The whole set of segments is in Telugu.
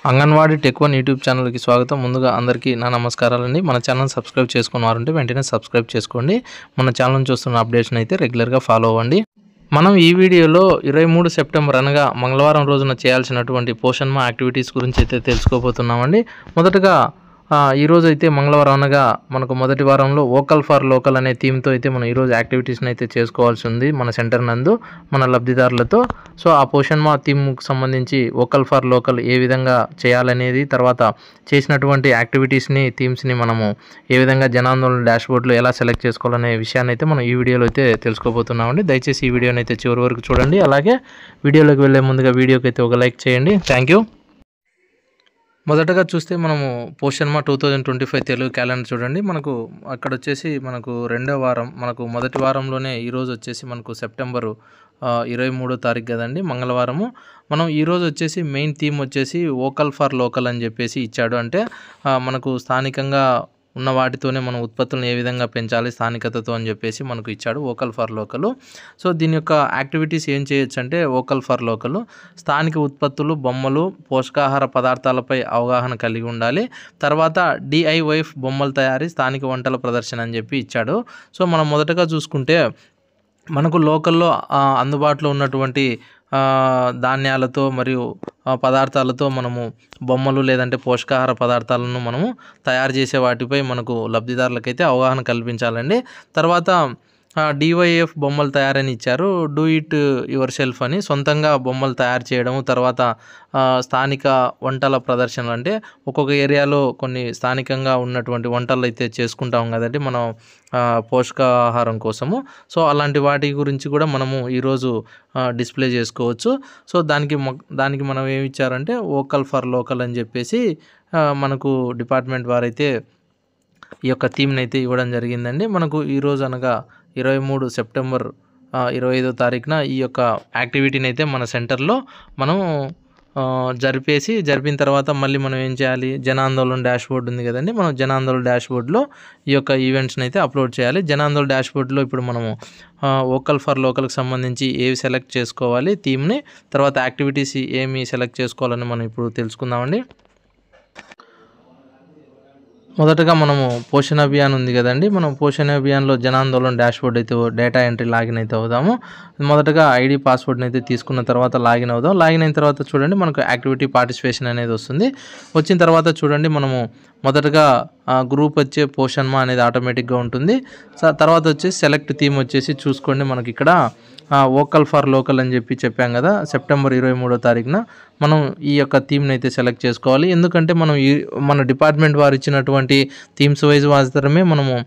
అంగన్వాడీ టెక్ వన్ యూట్యూబ్ ఛానల్కి స్వాగతం. ముందుగా అందరికీ నా నమస్కారాలండి. మన ఛానల్ సబ్స్క్రైబ్ చేసుకున్నారంటే వెంటనే సబ్స్క్రైబ్ చేసుకోండి. మన ఛానల్ చూస్తున్న అప్డేట్స్ని అయితే రెగ్యులర్గా ఫాలో అవ్వండి. మనం ఈ వీడియోలో 23 సెప్టెంబర్ అనగా మంగళవారం రోజున చేయాల్సినటువంటి పోషణ్ మా యాక్టివిటీస్ గురించి అయితే తెలుసుకోబోతున్నామండి. మొదటగా ఈరోజు అయితే మంగళవారం అనగా మనకు మొదటి వారంలో వోకల్ ఫర్ లోకల్ అనే థీమ్తో అయితే మనం ఈరోజు యాక్టివిటీస్ని అయితే చేసుకోవాల్సి ఉంది మన సెంటర్ నందు మన లబ్ధిదారులతో. సో ఆ పోషణ్ మా థీమ్కి సంబంధించి వోకల్ ఫర్ లోకల్ ఏ విధంగా చేయాలనేది, తర్వాత చేసినటువంటి యాక్టివిటీస్ని థీమ్స్ని మనము ఏ విధంగా జనాందోళన డాష్బోర్డ్లో ఎలా సెలెక్ట్ చేసుకోవాలనే విషయాన్ని అయితే మనం ఈ వీడియోలో అయితే తెలుసుకోబోతున్నామండి. దయచేసి ఈ వీడియోని అయితే చివరి వరకు చూడండి. అలాగే వీడియోలోకి వెళ్ళే ముందుగా వీడియోకి అయితే ఒక లైక్ చేయండి. Thank you. మొదటగా చూస్తే మనము పోషణ్ మా 2025 తెలుగు క్యాలెండర్ చూడండి. మనకు అక్కడ వచ్చేసి మనకు రెండో వారం, మనకు మొదటి వారంలోనే ఈరోజు వచ్చేసి మనకు సెప్టెంబరు 23వ తారీఖు కదండి, మంగళవారము. మనం ఈరోజు వచ్చేసి మెయిన్ థీమ్ వచ్చేసి వోకల్ ఫర్ లోకల్ అని చెప్పేసి ఇచ్చాడు. అంటే మనకు స్థానికంగా ఉన్న వాటితోనే మనం ఉత్పత్తులను ఏ విధంగా పెంచాలి స్థానికతతో అని చెప్పేసి మనకు ఇచ్చాడు వోకల్ ఫర్ లోకల్. సో దీని యొక్క యాక్టివిటీస్ ఏం చేయొచ్చు అంటే వోకల్ ఫర్ లోకల్ స్థానిక ఉత్పత్తులు, బొమ్మలు, పోషకాహార పదార్థాలపై అవగాహన కలిగి ఉండాలి. తర్వాత DIY బొమ్మల తయారీ, స్థానిక వంటల ప్రదర్శన అని చెప్పి ఇచ్చాడు. సో మనం మొదటగా చూసుకుంటే మనకు లోకల్లో అందుబాటులో ఉన్నటువంటి ధాన్యాలతో మరియు పదార్థాలతో మనము బొమ్మలు లేదంటే పోషకాహార పదార్థాలను మనము తయారు చేసే వాటిపై మనకు లబ్ధిదారులకైతే అవగాహన కల్పించాలండి. తర్వాత DIY బొమ్మలు తయారని ఇచ్చారు. డూ ఇట్ యువర్ సెల్ఫ్ అని సొంతంగా బొమ్మలు తయారు చేయడము. తర్వాత స్థానిక వంటల ప్రదర్శనలు, అంటే ఒక్కొక్క ఏరియాలో కొన్ని స్థానికంగా ఉన్నటువంటి వంటలు అయితే చేసుకుంటాం కదండి మనం పోషకాహారం కోసము. సో అలాంటి వాటి గురించి కూడా మనము ఈరోజు డిస్ప్లే చేసుకోవచ్చు. సో దానికి మనం ఏమి ఇచ్చారంటే వోకల్ ఫర్ లోకల్ అని చెప్పేసి మనకు డిపార్ట్మెంట్ వారైతే ఈ యొక్క థీమ్ని అయితే ఇవ్వడం జరిగిందండి. మనకు ఈరోజు అనగా 23 సెప్టెంబర్ 25వ తారీఖున ఈ యొక్క యాక్టివిటీని అయితే మన సెంటర్లో మనం జరిపిన తర్వాత మళ్ళీ మనం ఏం చేయాలి, జనాందోళన డాష్బోర్డ్ ఉంది కదండి, మనం జనాందోళన డాష్బోర్డ్లో ఈ యొక్క ఈవెంట్స్ని అయితే అప్లోడ్ చేయాలి. జనాందోళన డాష్బోర్డ్లో ఇప్పుడు మనము వోకల్ ఫర్ లోకల్కి సంబంధించి ఏవి సెలెక్ట్ చేసుకోవాలి థీమ్ని, తర్వాత యాక్టివిటీస్ ఏమి సెలెక్ట్ చేసుకోవాలని మనం ఇప్పుడు తెలుసుకుందామండి. మొదటగా మనము పోషణ్ అభియాన్ ఉంది కదండి, మనం పోషణ్ అభియాన్లో జనాందోళన డాష్బోర్డ్ అయితే డేటా ఎంట్రీ లాగిన్ అయితే అవుదాము. మొదటగా ID పాస్వర్డ్ని అయితే తీసుకున్న తర్వాత లాగిన్ అవుదాం. లాగిన్ అయిన తర్వాత చూడండి మనకు యాక్టివిటీ పార్టిసిపేషన్ అనేది వస్తుంది. వచ్చిన తర్వాత చూడండి మనము మొదటగా గ్రూప్ వచ్చే పోషణ్ మా అనేది ఆటోమేటిక్గా ఉంటుంది. తర్వాత వచ్చేసి సెలెక్ట్ థీమ్ వచ్చేసి చూసుకోండి, మనకి ఇక్కడ వోకల్ ఫర్ లోకల్ అని చెప్పాం కదా, సెప్టెంబర్ 23వ తారీఖున మనం ఈ యొక్క థీమ్ని అయితే సెలెక్ట్ చేసుకోవాలి. ఎందుకంటే మనం మన డిపార్ట్మెంట్ వారు ఇచ్చినటువంటి థీమ్స్ వైజ్ మాత్రమే మనము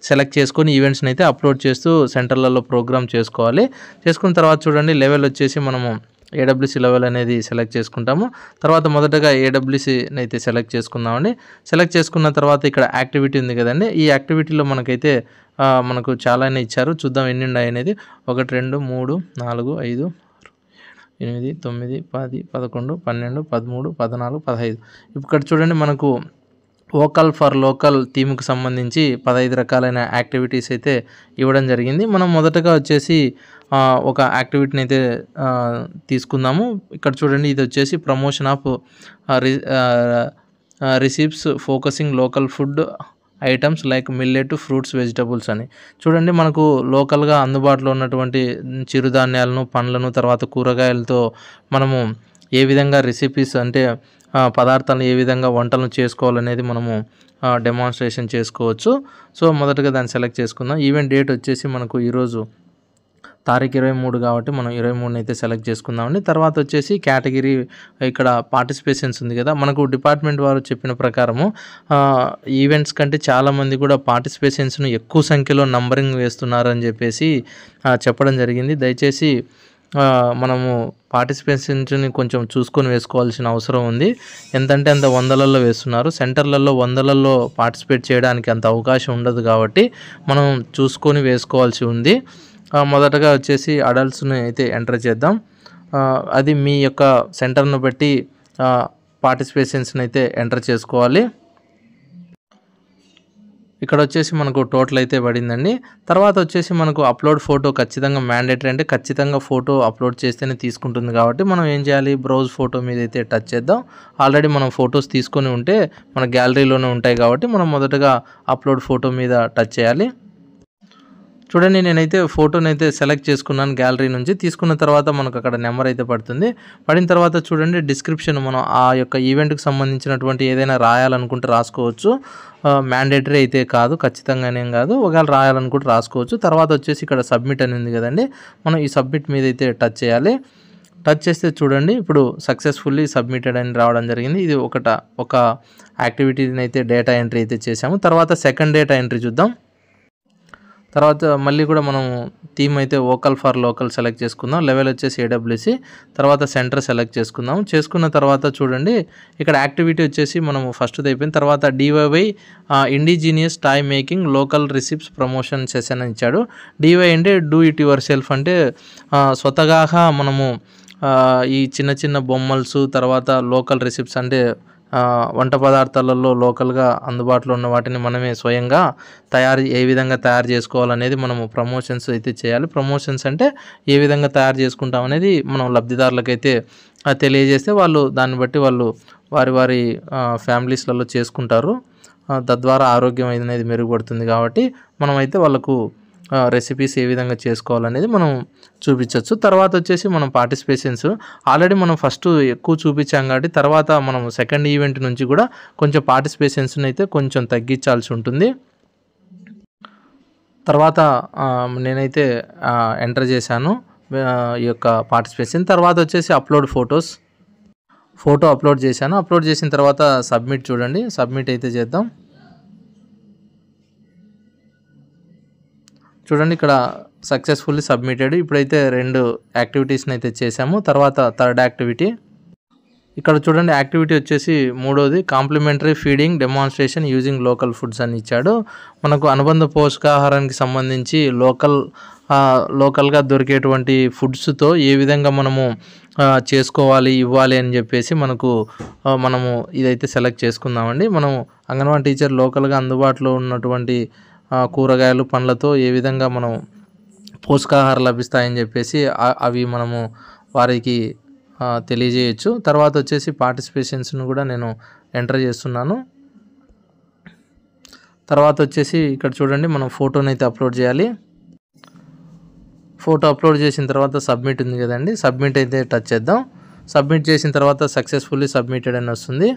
సెలెక్ట్ చేసుకొని ఈవెంట్స్ని అయితే అప్లోడ్ చేస్తూ సెంటర్లలో ప్రోగ్రామ్ చేసుకోవాలి. చేసుకున్న తర్వాత చూడండి లెవెల్ వచ్చేసి మనము AWC లెవెల్ అనేది సెలెక్ట్ చేసుకుంటాము. తర్వాత మొదటగా AWCని అయితే సెలెక్ట్ చేసుకుందామండి. సెలెక్ట్ చేసుకున్న తర్వాత ఇక్కడ యాక్టివిటీ ఉంది కదండి, ఈ యాక్టివిటీలో మనకు చాలానే ఇచ్చారు. చూద్దాం ఎన్ని ఉన్నాయి అనేది. 1 2 3 4 5 6 7 8 9 10 11 12 13 14 15. ఇక్కడ చూడండి మనకు వోకల్ ఫర్ లోకల్ థీమ్కి సంబంధించి 15 రకాలైన యాక్టివిటీస్ అయితే ఇవ్వడం జరిగింది. మనం మొదటగా వచ్చేసి ఒక యాక్టివిటీని అయితే తీసుకుందాము. ఇక్కడ చూడండి ఇది వచ్చేసి promotion of receipts focusing local food items like millet, fruits, vegetables అని. చూడండి మనకు లోకల్గా అందుబాటులో ఉన్నటువంటి చిరుధాన్యాలను, పండ్లను, తర్వాత కూరగాయలతో మనము ఏ విధంగా రెసిపీస్ అంటే పదార్థాలను ఏ విధంగా వంటలను చేసుకోవాలనేది మనము డెమాన్స్ట్రేషన్ చేసుకోవచ్చు. సో మొదటగా దాన్ని సెలెక్ట్ చేసుకుందాం. ఈవెంట్ డేట్ వచ్చేసి మనకు ఈరోజు తారీఖు 23 కాబట్టి మనం 23ని అయితే సెలెక్ట్ చేసుకుందామండి. తర్వాత వచ్చేసి కేటగిరీ, ఇక్కడ పార్టిసిపేషన్స్ ఉంది కదా, మనకు డిపార్ట్మెంట్ వారు చెప్పిన ప్రకారము ఈవెంట్స్ కంటే చాలామంది కూడా పార్టిసిపేషన్స్ను ఎక్కువ సంఖ్యలో నంబరింగ్ వేస్తున్నారు అని చెప్పేసి చెప్పడం జరిగింది. దయచేసి మనము పార్టిసిపేషన్స్ని కొంచెం చూసుకొని వేసుకోవాల్సిన అవసరం ఉంది. ఎంతంటే అంత వందలలో వేస్తున్నారు, సెంటర్లలో వందలలో పార్టిసిపేట్ చేయడానికి అంత అవకాశం ఉండదు కాబట్టి మనం చూసుకొని వేసుకోవాల్సి ఉంది. మొదటగా వచ్చేసి అడల్ట్స్ని అయితే ఎంటర్ చేద్దాం. అది మీ యొక్క సెంటర్ను బట్టి పార్టిసిపేషన్స్ని అయితే ఎంటర్ చేసుకోవాలి. ఇక్కడ వచ్చేసి మనకు టోటల్ అయితే పడిందండి. తర్వాత వచ్చేసి మనకు అప్లోడ్ ఫోటో ఖచ్చితంగా మ్యాండేటరీ, అంటే ఖచ్చితంగా ఫోటో అప్లోడ్ చేస్తేనే తీసుకుంటుంది కాబట్టి మనం ఏం చేయాలి, బ్రౌజ్ ఫోటో మీద అయితే టచ్ చేద్దాం. ఆల్రెడీ మనం ఫొటోస్ తీసుకొని ఉంటే మన గ్యాలరీలోనే ఉంటాయి కాబట్టి మనం మొదటగా అప్లోడ్ ఫోటో మీద టచ్ చేయాలి. చూడండి, నేనైతే ఫోటోనైతే సెలెక్ట్ చేసుకున్నాను గ్యాలరీ నుంచి. తీసుకున్న తర్వాత మనకు అక్కడ నెంబర్ అయితే పడుతుంది. పడిన తర్వాత చూడండి డిస్క్రిప్షన్, మనం ఆ యొక్క ఈవెంట్కి సంబంధించినటువంటి ఏదైనా రాయాలనుకుంటే రాసుకోవచ్చు. మ్యాండేటరీ అయితే కాదు, ఖచ్చితంగానేం కాదు. ఒకవేళ రాయాలనుకుంటే రాసుకోవచ్చు. తర్వాత వచ్చేసి ఇక్కడ సబ్మిట్ అని ఉంది కదండి, మనం ఈ సబ్మిట్ మీద అయితే టచ్ చేయాలి. టచ్ చేస్తే చూడండి ఇప్పుడు సక్సెస్ఫుల్లీ సబ్మిటెడ్ అని రావడం జరిగింది. ఇది ఒక యాక్టివిటీని అయితే డేటా ఎంట్రీ అయితే చేసాము. తర్వాత సెకండ్ డేటా ఎంట్రీ చూద్దాం. తర్వాత మళ్ళీ కూడా మనం థీమ్ అయితే వోకల్ ఫర్ లోకల్ సెలెక్ట్ చేసుకుందాం. లెవెల్ వచ్చేసి AWC. తర్వాత సెంటర్ సెలెక్ట్ చేసుకుందాం. చేసుకున్న తర్వాత చూడండి ఇక్కడ యాక్టివిటీ వచ్చేసి మనము ఫస్ట్ది అయిపోయింది. తర్వాత DIY indigenous toy making local receipts promotion session అని ఇచ్చాడు. DIY అంటే డూ ఇట్ యువర్ సెల్ఫ్, అంటే స్వతహాగా మనము ఈ చిన్న చిన్న బొమ్మల్స్, తర్వాత లోకల్ రిసిప్ట్స్ అంటే వంట పదార్థాలలో లోకల్గా అందుబాటులో ఉన్న వాటిని మనమే స్వయంగా ఏ విధంగా తయారు చేసుకోవాలనేది మనము ప్రమోషన్స్ అయితే చేయాలి. ప్రమోషన్స్ అంటే ఏ విధంగా తయారు చేసుకుంటాం అనేది మనం లబ్ధిదారులకైతే తెలియజేస్తే వాళ్ళు దాన్ని బట్టి వాళ్ళు వారి ఫ్యామిలీస్లలో చేసుకుంటారు. తద్వారా ఆరోగ్యం అనేది మెరుగుపడుతుంది. కాబట్టి మనమైతే వాళ్ళకు రెసిపీస్ ఏ విధంగా చేసుకోవాలనేది మనం చూపించవచ్చు. తర్వాత వచ్చేసి మనం పార్టిసిపేషన్స్ ఆల్రెడీ మనం ఫస్ట్ ఎక్కువ చూపించాం కాబట్టి తర్వాత మనం సెకండ్ ఈవెంట్ నుంచి కూడా కొంచెం పార్టిసిపేషన్స్ని అయితే కొంచెం తగ్గించాల్సి ఉంటుంది. తర్వాత నేనైతే ఎంటర్ చేశాను ఈ యొక్క పార్టిసిపేషన్. తర్వాత వచ్చేసి అప్లోడ్ ఫోటో అప్లోడ్ చేశాను. అప్లోడ్ చేసిన తర్వాత సబ్మిట్, చూడండి సబ్మిట్ అయితే చేద్దాం. చూడండి ఇక్కడ సక్సెస్ఫుల్లీ సబ్మిటెడ్. ఇప్పుడైతే 2 యాక్టివిటీస్ని అయితే చేసాము. తర్వాత థర్డ్ యాక్టివిటీ ఇక్కడ చూడండి, యాక్టివిటీ వచ్చేసి మూడోది complementary feeding demonstration using local foods అని ఇచ్చాడు. మనకు అనుబంధ పోషకాహారానికి సంబంధించి లోకల్గా దొరికేటువంటి ఫుడ్స్తో ఏ విధంగా మనము చేసుకోవాలి, ఇవ్వాలి అని చెప్పేసి మనము ఇదైతే సెలెక్ట్ చేసుకుందామండి. మనం అంగన్వాడీ టీచర్ లోకల్గా అందుబాటులో ఉన్నటువంటి కూరగాయలు, పండ్లతో ఏ విధంగా మనం పోషకాహారం లభిస్తాయని చెప్పేసి అవి మనము వారికి తెలియజేయచ్చు. తర్వాత వచ్చేసి పార్టిసిపేషన్స్ను కూడా నేను ఎంటర్ చేస్తున్నాను. తర్వాత వచ్చేసి ఇక్కడ చూడండి మనం ఫోటోని అయితే అప్లోడ్ చేయాలి. ఫోటో అప్లోడ్ చేసిన తర్వాత సబ్మిట్ ఉంది కదండి, సబ్మిట్ అయితే టచ్ చేద్దాం. సబ్మిట్ చేసిన తర్వాత సక్సెస్ఫుల్లీ సబ్మిటెడ్ అని వస్తుంది.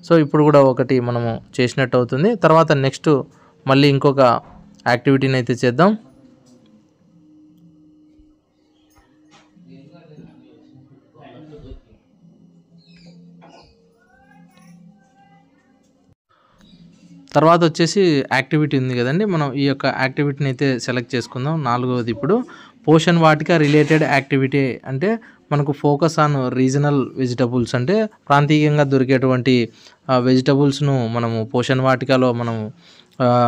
సో ఇప్పుడు కూడా ఒకటి మనము చేసినట్టు అవుతుంది. తర్వాత నెక్స్ట్ మళ్ళీ ఇంకొక యాక్టివిటీని అయితే చేద్దాం. తర్వాత వచ్చేసి యాక్టివిటీ ఉంది కదండి, మనం ఈ యొక్క యాక్టివిటీని అయితే సెలెక్ట్ చేసుకుందాం. 4వది ఇప్పుడు పోషణ్ వాటిక రిలేటెడ్ యాక్టివిటీ, అంటే మనకు ఫోకస్ ఆన్ రీజనల్ వెజిటబుల్స్, అంటే ప్రాంతీయంగా దొరికేటువంటి వెజిటబుల్స్ను మనము పోషణ్ వాటికలో మనము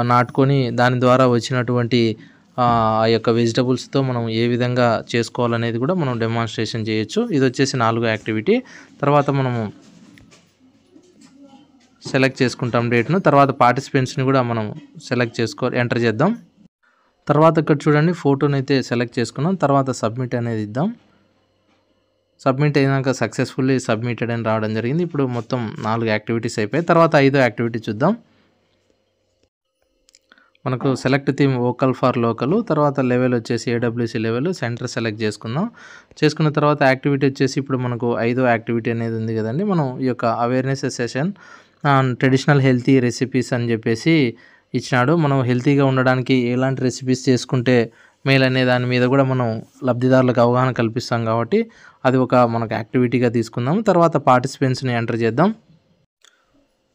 నాటుకొని దాని ద్వారా వచ్చినటువంటి ఆ యొక్క వెజిటబుల్స్తో మనం ఏ విధంగా చేసుకోవాలనేది కూడా మనం డెమాన్స్ట్రేషన్ చేయొచ్చు. ఇది వచ్చేసి 4వ యాక్టివిటీ. తర్వాత మనము సెలెక్ట్ చేసుకుంటాం డేట్ను. తర్వాత పార్టిసిపెంట్స్ని కూడా మనం ఎంటర్ చేద్దాం. తర్వాత ఇక్కడ చూడండి ఫోటోని అయితే సెలెక్ట్ చేసుకున్నాం. తర్వాత సబ్మిట్ అనేది ఇద్దాం. సబ్మిట్ అయినాక సక్సెస్ఫుల్లీ సబ్మిటెడ్ అని రావడం జరిగింది. ఇప్పుడు మొత్తం 4 యాక్టివిటీస్ అయిపోయాయి. తర్వాత 5వ యాక్టివిటీ చూద్దాం. మనకు select theme vocal for local, తర్వాత లెవెల్ వచ్చేసి AWC లెవెల్, సెంటర్ సెలెక్ట్ చేసుకుందాం. చేసుకున్న తర్వాత యాక్టివిటీ వచ్చేసి ఇప్పుడు మనకు 5వ యాక్టివిటీ అనేది ఉంది కదండి, మనం ఈ యొక్క awareness session traditional healthy recipes అని చెప్పేసి ఇచ్చినాడు. మనం హెల్తీగా ఉండడానికి ఎలాంటి రెసిపీస్ చేసుకుంటే మేల్ అనే దాని మీద కూడా మనం లబ్ధిదారులకు అవగాహన కల్పిస్తాం కాబట్టి అది మనకు యాక్టివిటీగా తీసుకుందాం. తర్వాత పార్టిసిపెంట్స్ని ఎంటర్ చేద్దాం.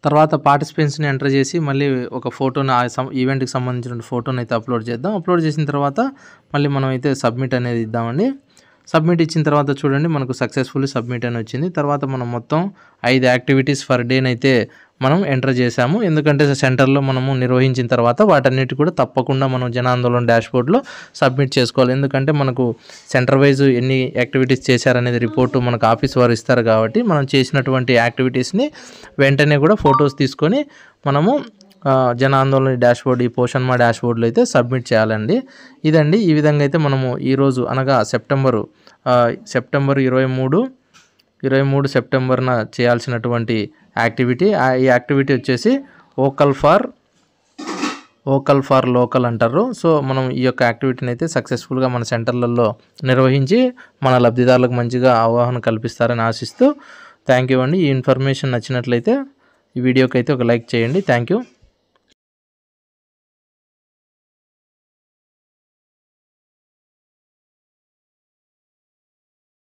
తర్వాత పార్టిసిపెంట్స్ని ఎంటర్ చేసి మళ్ళీ ఒక ఫోటోని ఈవెంట్కి సంబంధించిన ఫోటోని అయితే అప్లోడ్ చేద్దాం. అప్లోడ్ చేసిన తర్వాత మళ్ళీ మనం అయితే సబ్మిట్ అనేది ఇద్దామండి. సబ్మిట్ ఇచ్చిన తర్వాత చూడండి మనకు సక్సెస్ఫుల్లీ సబ్మిట్ అని వచ్చింది. తర్వాత మనం మొత్తం 5 యాక్టివిటీస్ ఫర్ డేని అయితే మనం ఎంటర్ చేసాము. ఎందుకంటే సెంటర్లో మనము నిర్వహించిన తర్వాత వాటన్నిటి కూడా తప్పకుండా మనం జనాందోళన డాష్బోర్డ్లో సబ్మిట్ చేసుకోవాలి. ఎందుకంటే మనకు సెంటర్ వైజ్ ఎన్ని యాక్టివిటీస్ చేశారనేది రిపోర్టు మనకు ఆఫీస్ వారు ఇస్తారు కాబట్టి మనం చేసినటువంటి యాక్టివిటీస్ని వెంటనే కూడా ఫొటోస్ తీసుకొని మనము జన ఆందోళన డాష్బోర్డ్, ఈ పోషణ్ మా డాష్బోర్డ్లో అయితే సబ్మిట్ చేయాలండి. ఇదండి, ఈ విధంగా అయితే మనము ఈరోజు అనగా సెప్టెంబర్ 23 సెప్టెంబర్న చేయాల్సినటువంటి యాక్టివిటీ. ఈ యాక్టివిటీ వచ్చేసి వోకల్ ఫర్ లోకల్ అంటారు. సో మనం ఈ యొక్క యాక్టివిటీని అయితే సక్సెస్ఫుల్గా మన సెంటర్లలో నిర్వహించి మన లబ్ధిదారులకు మంచిగా అవగాహన కల్పిస్తారని ఆశిస్తూ థ్యాంక్ యూ అండి. ఈ ఇన్ఫర్మేషన్ నచ్చినట్లయితే ఈ వీడియోకి అయితే ఒక లైక్ చేయండి. Thank you.